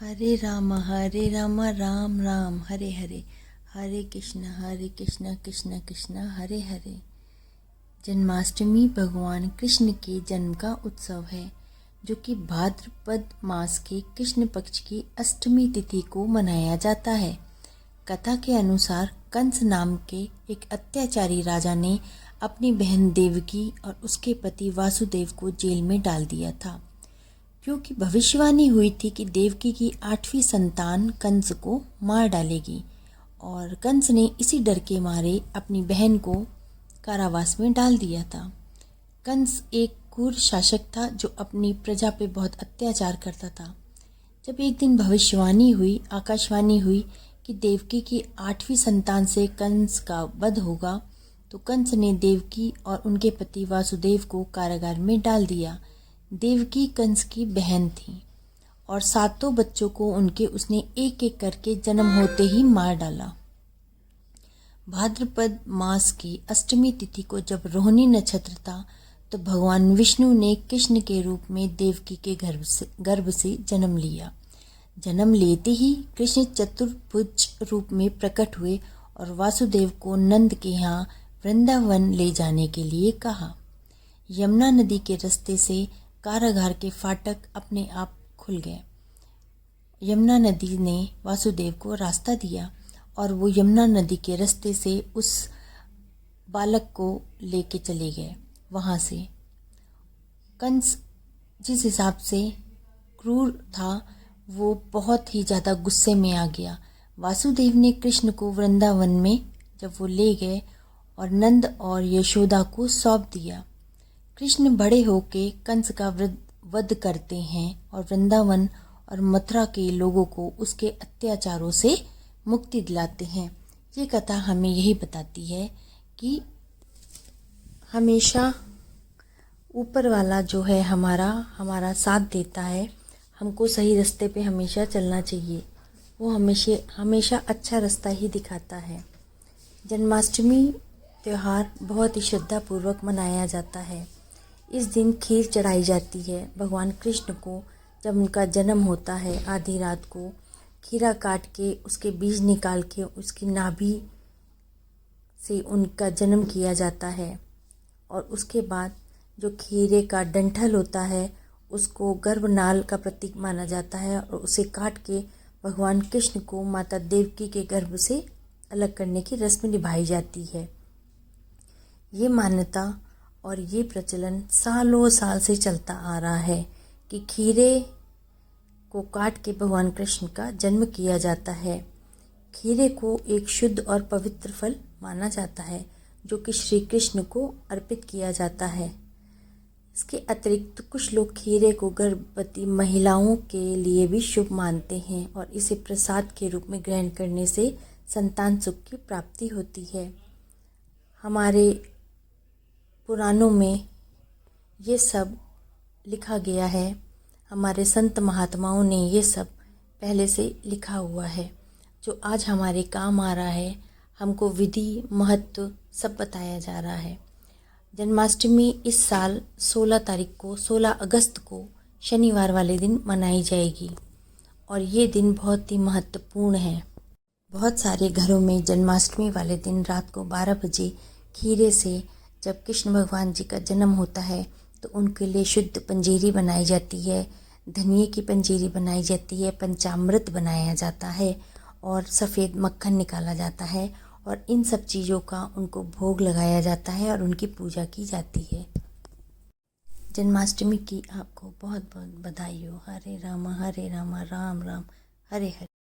हरे राम राम राम हरे हरे, हरे कृष्ण कृष्ण कृष्ण हरे हरे। जन्माष्टमी भगवान कृष्ण के जन्म का उत्सव है, जो कि भाद्रपद मास के कृष्ण पक्ष की अष्टमी तिथि को मनाया जाता है। कथा के अनुसार कंस नाम के एक अत्याचारी राजा ने अपनी बहन देवकी और उसके पति वासुदेव को जेल में डाल दिया था, क्योंकि भविष्यवाणी हुई थी कि देवकी की 8वीं संतान कंस को मार डालेगी, और कंस ने इसी डर के मारे अपनी बहन को कारावास में डाल दिया था। कंस एक क्रूर शासक था जो अपनी प्रजा पे बहुत अत्याचार करता था। जब एक दिन आकाशवाणी हुई कि देवकी की 8वीं संतान से कंस का वध होगा, तो कंस ने देवकी और उनके पति वासुदेव को कारागार में डाल दिया। देवकी कंस की बहन थी और 7 बच्चों को उसने एक एक करके जन्म होते ही मार डाला। भाद्रपद मास की अष्टमी तिथि को जब रोहिणी नक्षत्र था, तो भगवान विष्णु ने कृष्ण के रूप में देवकी के गर्भ से जन्म लिया। जन्म लेते ही कृष्ण चतुर्भुज रूप में प्रकट हुए और वासुदेव को नंद के यहाँ वृंदावन ले जाने के लिए कहा। यमुना नदी के रास्ते से कारागार के फाटक अपने आप खुल गए। यमुना नदी ने वासुदेव को रास्ता दिया और वो यमुना नदी के रास्ते से उस बालक को लेके चले गए। वहाँ से कंस जिस हिसाब से क्रूर था, वो बहुत ही ज़्यादा गुस्से में आ गया। वासुदेव ने कृष्ण को वृंदावन में जब वो ले गए और नंद और यशोदा को सौंप दिया। कृष्ण बड़े होके कंस का वध करते हैं और वृंदावन और मथुरा के लोगों को उसके अत्याचारों से मुक्ति दिलाते हैं। ये कथा हमें यही बताती है कि हमेशा ऊपर वाला जो है हमारा साथ देता है। हमको सही रास्ते पे हमेशा चलना चाहिए। वो हमेशा अच्छा रास्ता ही दिखाता है। जन्माष्टमी त्यौहार बहुत ही श्रद्धापूर्वक मनाया जाता है। इस दिन खीर चढ़ाई जाती है। भगवान कृष्ण को जब उनका जन्म होता है, आधी रात को खीरा काट के उसके बीज निकाल के उसकी नाभि से उनका जन्म किया जाता है, और उसके बाद जो खीरे का डंठल होता है उसको गर्भनाल का प्रतीक माना जाता है, और उसे काट के भगवान कृष्ण को माता देवकी के गर्भ से अलग करने की रस्म निभाई जाती है। ये मान्यता और ये प्रचलन सालों साल से चलता आ रहा है कि खीरे को काट के भगवान कृष्ण का जन्म किया जाता है। खीरे को एक शुद्ध और पवित्र फल माना जाता है, जो कि श्री कृष्ण को अर्पित किया जाता है। इसके अतिरिक्त कुछ लोग खीरे को गर्भवती महिलाओं के लिए भी शुभ मानते हैं, और इसे प्रसाद के रूप में ग्रहण करने से संतान सुख की प्राप्ति होती है। हमारे पुराणों में ये सब लिखा गया है। हमारे संत महात्माओं ने ये सब पहले से लिखा हुआ है, जो आज हमारे काम आ रहा है। हमको विधि महत्व सब बताया जा रहा है। जन्माष्टमी इस साल 16 अगस्त को शनिवार वाले दिन मनाई जाएगी, और ये दिन बहुत ही महत्वपूर्ण है। बहुत सारे घरों में जन्माष्टमी वाले दिन रात को 12 बजे खीरे से, जब कृष्ण भगवान जी का जन्म होता है, तो उनके लिए शुद्ध पंजीरी बनाई जाती है, धनिये की पंजीरी बनाई जाती है, पंचामृत बनाया जाता है, और सफ़ेद मक्खन निकाला जाता है, और इन सब चीज़ों का उनको भोग लगाया जाता है और उनकी पूजा की जाती है। जन्माष्टमी की आपको बहुत बहुत बधाई हो। हरे राम राम राम हरे हरे।